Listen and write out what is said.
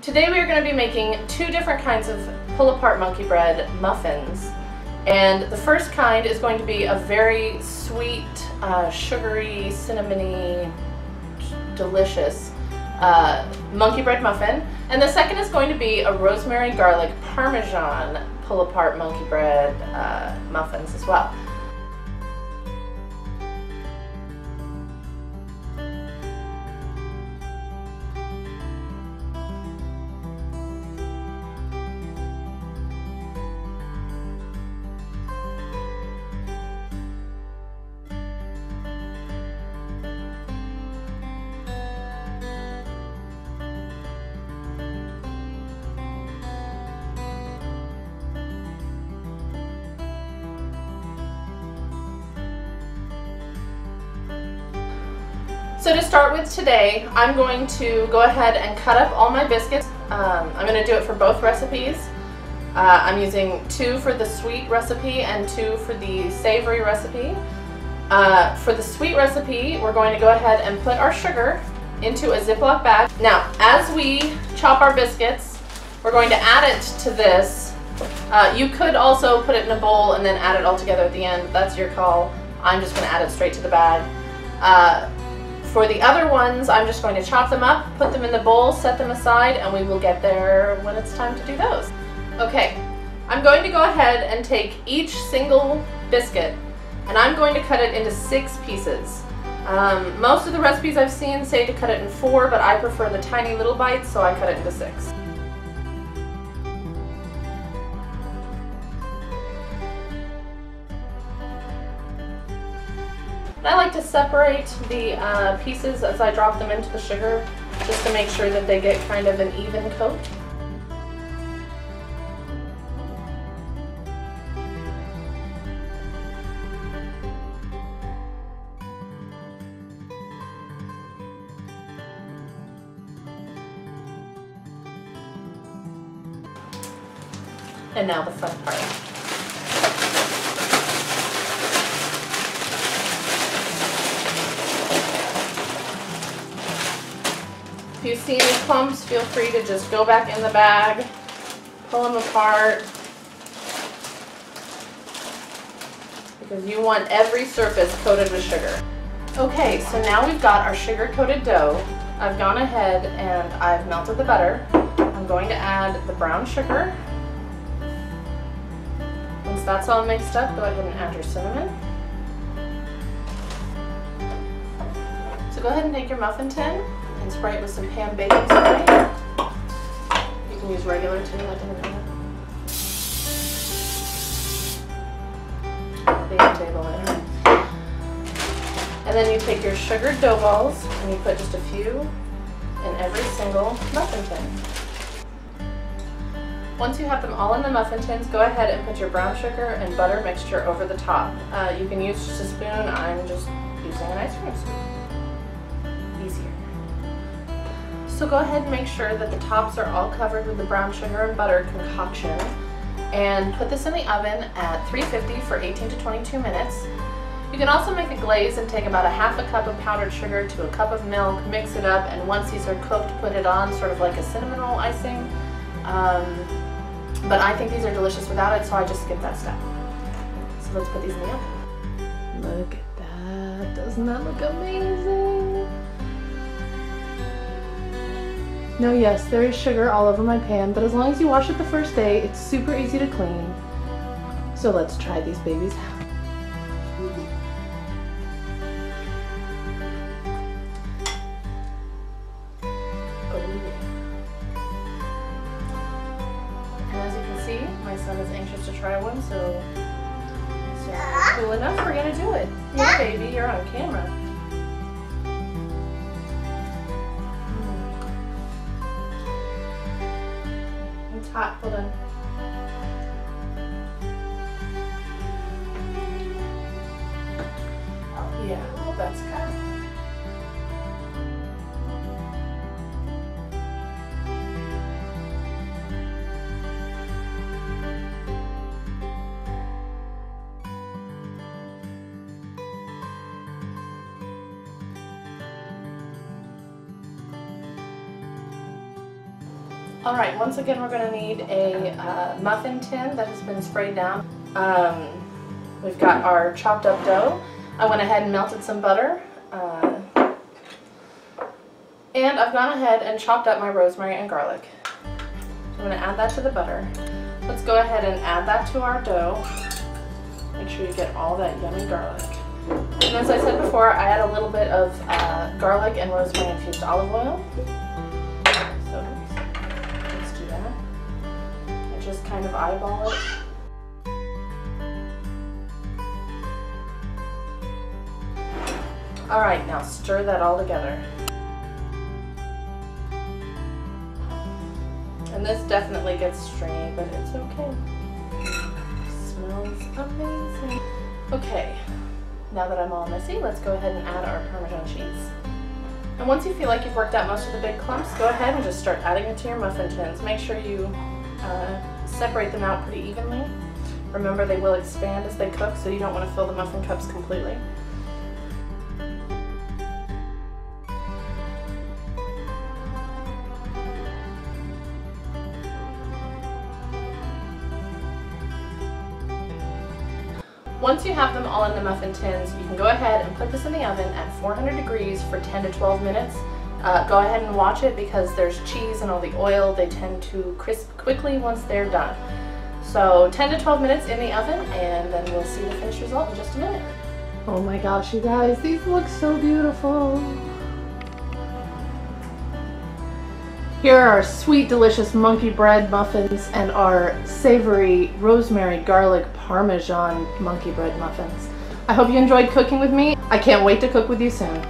Today we are going to be making two different kinds of pull-apart monkey bread muffins. And the first kind is going to be a very sweet, sugary, cinnamony, delicious monkey bread muffin. And the second is going to be a rosemary garlic Parmesan pull-apart monkey bread muffins as well. So to start with today, I'm going to go ahead and cut up all my biscuits. I'm going to do it for both recipes. I'm using 2 for the sweet recipe and 2 for the savory recipe. For the sweet recipe, we're going to go ahead and put our sugar into a Ziploc bag. Now, as we chop our biscuits, we're going to add it to this. You could also put it in a bowl and then add it all together at the end. That's your call. I'm just going to add it straight to the bag. For the other ones, I'm just going to chop them up, put them in the bowl, set them aside, and we will get there when it's time to do those. Okay, I'm going to go ahead and take each single biscuit, and I'm going to cut it into 6 pieces. Most of the recipes I've seen say to cut it in 4, but I prefer the tiny little bites, so I cut it into 6. And I like to separate the pieces as I drop them into the sugar, just to make sure that they get kind of an even coat. And now the fun part. If you see any clumps, feel free to just go back in the bag, pull them apart, because you want every surface coated with sugar. Okay, so now we've got our sugar-coated dough. I've gone ahead and I've melted the butter. I'm going to add the brown sugar. Once that's all mixed up, go ahead and add your cinnamon. So go ahead and take your muffin tin and spray it with some pan baking spray. You can use regular too, that doesn't matter. Baking table in. And then you take your sugared dough balls and you put just a few in every single muffin tin. Once you have them all in the muffin tins, go ahead and put your brown sugar and butter mixture over the top. You can use just a spoon. I'm just using an ice cream spoon. Easier. So go ahead and make sure that the tops are all covered with the brown sugar and butter concoction, and put this in the oven at 350 for 18 to 22 minutes. You can also make a glaze and take about a half a cup of powdered sugar to a cup of milk, mix it up, and once these are cooked, put it on sort of like a cinnamon roll icing. But I think these are delicious without it, so I just skip that step. So let's put these in the oven. Look at that. Doesn't that look amazing? No, yes, there is sugar all over my pan, but as long as you wash it the first day, it's super easy to clean. So let's try these babies out. My son is anxious to try one, so cool enough, we're gonna do it. Yeah, baby, you're on camera. It's hot, hold on. Yeah, well, that's good. Alright, once again we're going to need a muffin tin that has been sprayed down. We've got our chopped up dough. I went ahead and melted some butter. And I've gone ahead and chopped up my rosemary and garlic. I'm going to add that to the butter. Let's go ahead and add that to our dough. Make sure you get all that yummy garlic. And as I said before, I add a little bit of garlic and rosemary infused olive oil. So let's do that. I just kind of eyeball it. Alright, now stir that all together. And this definitely gets stringy, but it's okay. Smells amazing. Okay, now that I'm all messy, let's go ahead and add our Parmesan cheese. And once you feel like you've worked out most of the big clumps, go ahead and just start adding it to your muffin tins. Make sure you separate them out pretty evenly. Remember, they will expand as they cook, so you don't want to fill the muffin cups completely. Once you have them all in the muffin tins, you can go ahead and put this in the oven at 400 degrees for 10 to 12 minutes. Go ahead and watch it because there's cheese and all the oil. They tend to crisp quickly once they're done. So 10 to 12 minutes in the oven, and then we'll see the finished result in just a minute. Oh my gosh, you guys, these look so beautiful. Here are our sweet, delicious monkey bread muffins and our savory rosemary garlic Parmesan monkey bread muffins. I hope you enjoyed cooking with me. I can't wait to cook with you soon.